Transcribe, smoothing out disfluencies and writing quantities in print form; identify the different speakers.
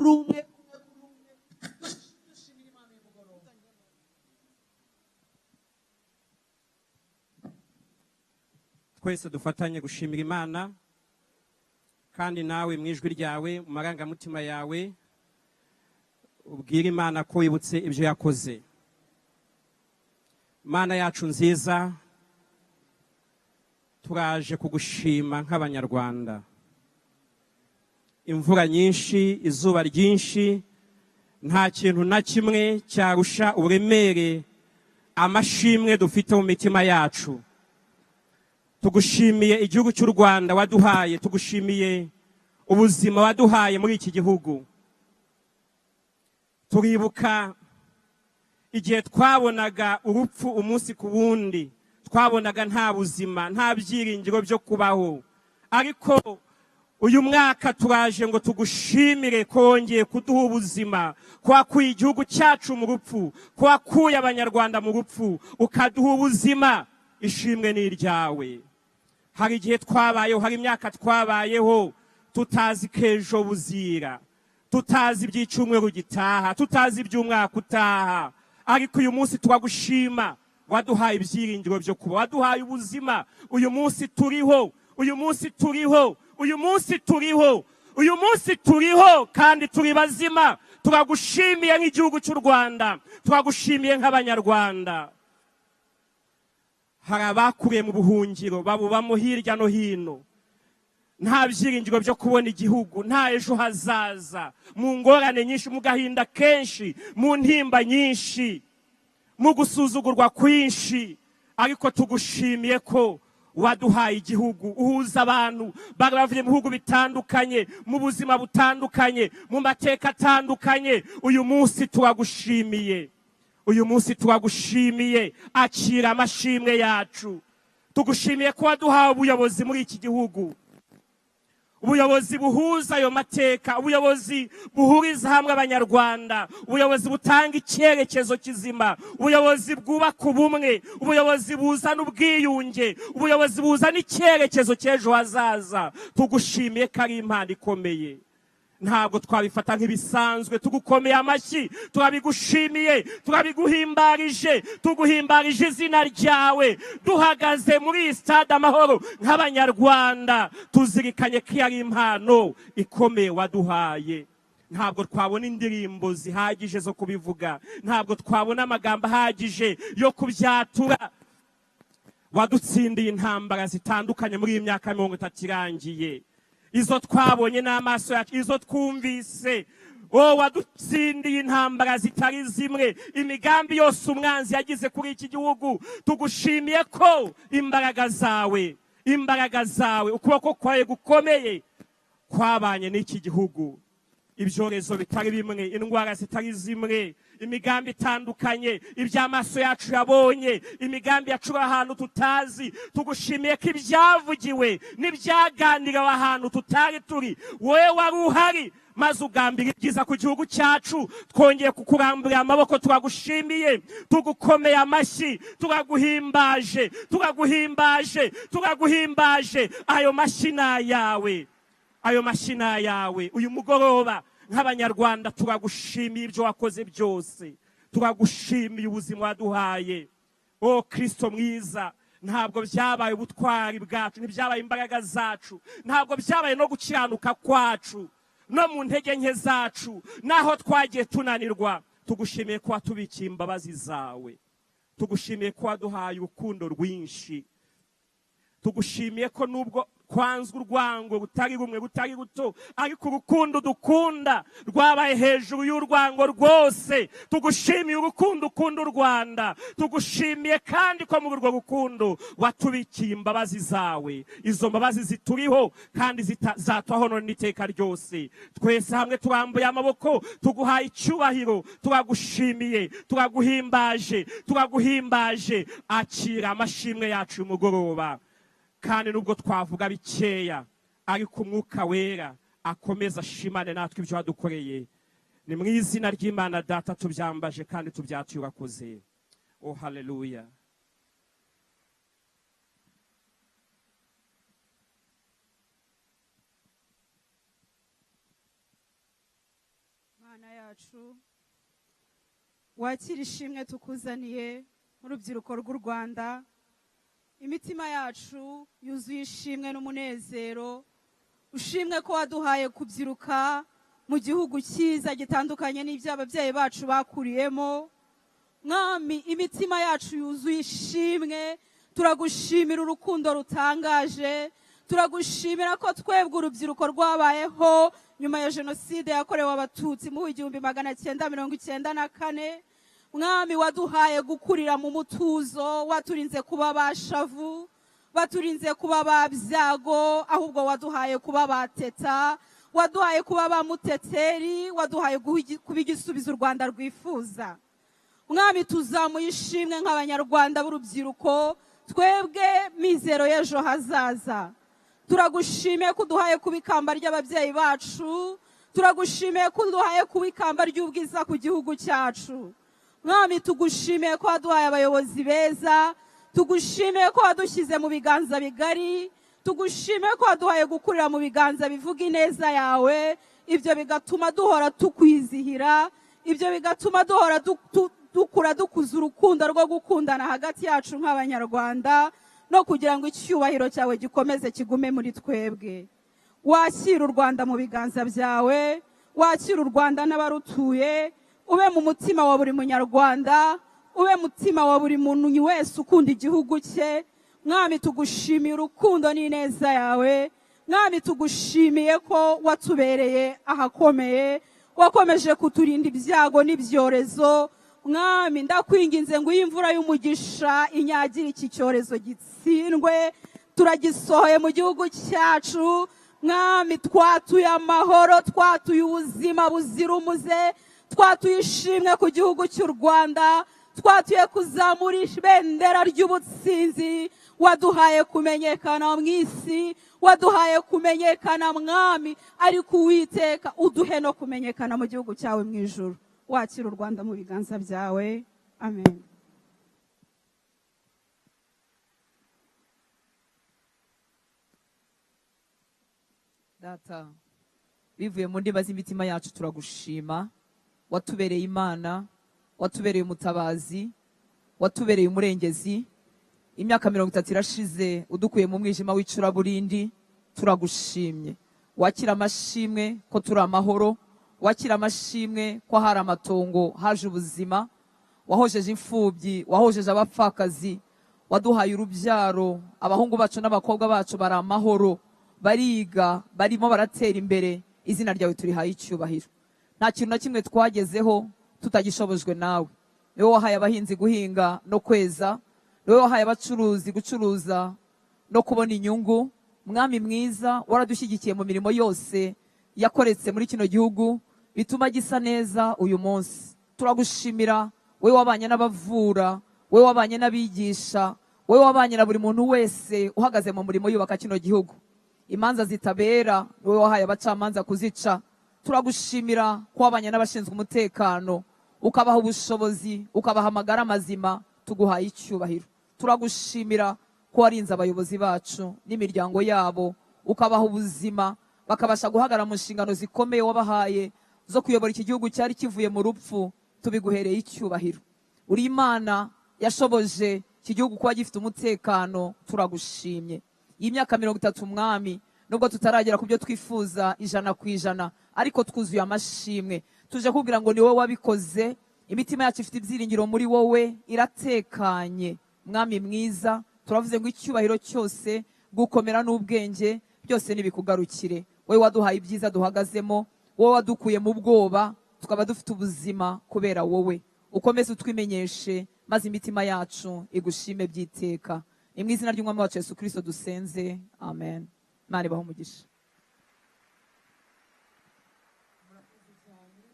Speaker 1: kuri umwe.
Speaker 2: twese dufatanye gushimira Imana, kandi nawe mu ijwi ryawe, mu marangamutima yawe, ubwira Imana ko wibutse ibyo yakoze. Mana yacu nziza, turaje kugushima nk'abanyarwanda. Imvura nyinshi, izuba ryinshi, nta kintu na kimwe cyarusha uburemere amashimwe dufite mu mitima yacu. Tugushimiye igihugu cy'u Rwanda waduhaye, tugushimiye ubuzima waduhaye muri iki gihugu. Turibuka igihe twabonaga urupfu umunsi ku wundi, twabonaga nta buzima, nta byiringiro byo kubaho. Ariko uyu mwaka turaje ngo tugushimire ko wongeye kuduha ubuzima, ko wakuye igihugu cyacu mu rupfu, ko wakuye abanyarwanda mu rupfu, ukaduha ubuzima. Ishimwe ni iryawe. Hari igihe twabayeho, hari imyaka twabayeho tutazi k'ejo buzira, tutazi iby'icyumweru gitaha, tutazi iby'umwaka utaha. Ariko uyu munsi turagushima, waduhaye ibyiringiro byo kuba, waduhaye ubuzima. Uyu munsi turiho, uyu munsi turiho, uyu munsi turiho, uyu munsi turiho, kandi turi bazima. Turagushimiye nk'igihugu cy'u Rwanda, turagushimiye nk'abanyarwanda. Hari abakuriye mu buhungiro, babubamo hirya no hino, nta byiringiro byo kubona igihugu, nta ejo hazaza, mu ngorane nyinshi, mu gahinda kenshi, mu ntimba nyinshi, mu gusuzugurwa kwinshi. Ariko tugushimiye ko waduhaye igihugu, uhuza abantu bari bavuye mu bihugu bitandukanye, mu buzima butandukanye, mu mateka atandukanye. Uyu munsi turagushimiye, uyu munsi turagushimiye. Akira amashimwe yacu. Tugushimiye ko waduhaye ubuyobozi muri iki gihugu, ubuyobozi buhuza ayo mateka, ubuyobozi buhuriza hamwe abanyarwanda, ubuyobozi butanga icyerekezo kizima, ubuyobozi bwubaka ubumwe, ubuyobozi buzana ubwiyunge, ubuyobozi buzana icyerekezo cy'ejo hazaza. Tugushimiye ko ari impano ikomeye. Ntabwo twabifata nk'ibisanzwe. Tugukomeye amashyi, turabigushimiye, turabiguhimbarije, tuguhimbarije izina ryawe. Duhagaze muri iyi stade Amahoro nk'abanyarwanda, tuzirikanye ko ari impano ikomeye waduhaye. Ntabwo twabona indirimbo zihagije zo kubivuga, ntabwo twabona amagambo ahagije yo kubyatura. Wadutsindiye intambara zitandukanye muri iyi myaka 30 irangiye, izo twabonye n'amaso yacu, izo twumvise. Wadutsindiye intambara zitari zimwe, imigambi yose umwanzi yagize kuri iki gihugu. Tugushimiye ko imbaraga zawe, ukuboko kwawe gukomeye kwabanye n'iki gihugu. Ibyorezo bitari bimwe, indwara zitari zimwe, imigambi itandukanye, iby'amaso yacu yabonye, imigambi yacura ahantu tutazi. Tugushimiye ko ibyavugiwe n'ibyaganiriwe ahantu tutari turi, wowe wari uhari, maze ugambira ibyiza ku gihugu cyacu. Twongeye kukuramburira amaboko, turagushimiye, tugukomeye amashyi, turaguhimbaje, turaguhimbaje, turaguhimbaje. Ayo mashyi ni ayawe, ayo mashyi ni ayawe. Uyu mugoroba nk'abanyarwanda turagushimiye ibyo wakoze byose, turagushimiye ubuzima waduhaye. Kristo mwiza, ntabwo byabaye ubutwari bwacu, ntibyabaye imbaraga zacu, ntabwo byabaye no gukiranuka kwacu, no mu ntege nke zacu, naho twagiye tunanirwa. Tugushimiye ko watubikiye imbabazi zawe, tugushimiye ko waduhaye urukundo rwinshi, tugushimiye ko nubwo kwanzwe urwango rutari rumwe, rutari ruto, ariko urukundo dukunda rwabaye hejuru y'urwango rwose. Tugushimiye urukundo ukunda u Rwanda, tugushimiye kandi ko muri urwo rukundo watubikiye imbabazi zawe. Izo mbabazi zituriho kandi zatubaho none n'iteka ryose. Twese hamwe turambuye amaboko, tuguhaye icyubahiro, turagushimiye, turaguhimbaje, turaguhimbaje. Akira amashimwe yacu umugoroba. Kandi nubwo twavuga bikeya, ariko Umwuka Wera akomeza ashimane natwe ibyo wadukoreye. Ni mu izina ry'Imana Data tubyambaje kandi tubyatuye urakoze. Haleluya.
Speaker 1: yacu, wakira ishimwe tukuzaniye nk'urubyiruko rw'u Rwanda. Imitima yacu yuzuye ishimwe n'umunezero, ushimwe ko waduhaye kubyiruka mu gihugu cyiza gitandukanye n'ibyo ababyeyi bacu bakuriyemo. Mwami, imitima yacu yuzuye ishimwe, turagushimira urukundo rutangaje, turagushimira ko twebwe urubyiruko rwabayeho nyuma ya jenoside yakorewe abatutsi mu 1994. Mwami, waduhaye gukurira mu mutuzo, waturinze kuba bashavu, waturinze kuba babyago, ahubwo waduhaye kuba bateta, waduhaye kuba bamuteteri, waduhaye kuba igisubizo u Rwanda rwifuza. Mwami, tuzamuye ishimwe nk'abanyarwanda b'urubyiruko, twebwe mizero y'ejo hazaza. Turagushimiye ko uduhaye kuba ikamba ry'ababyeyi bacu, turagushimiye ko uduhaye kuba ikamba ry'ubwiza ku gihugu cyacu. Mwami, tugushimiye ko waduhaye abayobozi beza, tugushimiye ko wadushyize mu biganza bigari, tugushimiye ko waduhaye gukurira mu biganza bivuga ineza yawe. Ibyo bigatuma duhora tukwizihira, ibyo bigatuma duhora dukura dukuza urukundo rwo gukundana hagati yacu nk'abanyarwanda, no kugira ngo icyubahiro cyawe gikomeze kigume muri twebwe. Wakira u Rwanda mu biganza byawe, wakira u Rwanda n'abarutuye, ube mu mutima wa buri munyarwanda, ube mutima wa buri muntu wese ukunda igihugu cye. Mwami, tugushimiye urukundo n'ineza yawe. Mwami, tugushimiye ko watubereye ahakomeye, wakomeje kuturinda ibyago n'ibyorezo. Mwami, ndakwinginze ngo imvura y'umugisha inyagira iki cyorezo gitsindwe, turagisohoye mu gihugu cyacu. Mwami, twatuye amahoro, twatuye ubuzima buzira umuze, twatuye ishimwe ku gihugu cy'u Rwanda, twatuye kuzamura ibendera ry'ubutsinzi. Waduhaye kumenyekana mu isi, waduhaye kumenyekana Mwami, ariko Uwiteka uduhe no kumenyekana mu gihugu cyawe mu ijuru. Wakira u Rwanda mu biganza byawe. Amen.
Speaker 3: Data, bivuye mu ndiba z'imitima yacu turagushima. Watubereye Imana, watubereye umutabazi, watubereye umurengezi. Imyaka 30 irashize udukuye mu mwijima w'icuraburindi, turagushimye. Wakira amashimwe ko turi amahoro, wakira amashimwe ko hari amatongo, haje ubuzima, wahojeje imfubyi, wahojeje abapfakazi, waduhaye urubyaro, abahungu bacu n'abakobwa bacu bari amahoro, bariga, barimo baratera imbere. Izina ryawe turihaye icyubahiro. Nta kintu na kimwe twagezeho tutagishobojwe nawe. Niwe wahaye abahinzi guhinga no kweza, niwe wahaye abacuruzi gucuruza no kubona inyungu. Mwami mwiza, waradushyigikiye mu mirimo yose yakoretse muri kino gihugu, bituma gisa neza uyu munsi. Turagushimira, wewe wabanye n'abavura, wewe wabanye n'abigisha, wewe wabanye na buri muntu wese uhagaze mu murimo yubaka kino gihugu. Imanza zitabera, wewe wahaye abacamanza kuzica. Turagushimira ko wabanye n'abashinzwe umutekano, ukabaha ubushobozi, ukabaha amagara mazima. Tuguhaye icyubahiro. Turagushimira ko warinze abayobozi bacu n'imiryango yabo, ukabaha ubuzima, bakabasha guhagarara mu nshingano zikomeye wabahaye zo kuyobora iki gihugu cyari kivuye mu rupfu. Tubiguhereye icyubahiro. Uri Imana yashoboje iki gihugu kuba gifite umutekano. Turagushimye. Iyi myaka 30 Mwami, nubwo tutaragera ku byo twifuza 100%, ariko twuzuye amashimwe. Tuje kubwira ngo ni wowe wabikoze. Imitima yacu ifite ibyiringiro muri wowe, iratekanye. Mwami mwiza, turavuze ngo icyubahiro cyose, gukomera n'ubwenge byose nibikugarukire. Wowe waduhaye ibyiza duhagazemo, wowe wadukuye mu bwoba, tukaba dufite ubuzima kubera wowe. Ukomeze utwimenyeshe, maze imitima yacu igushime byiteka. Ni mu izina ry'Umwami wacu Yesu Kristo dusenze. Amen. Imana ibahe umugisha.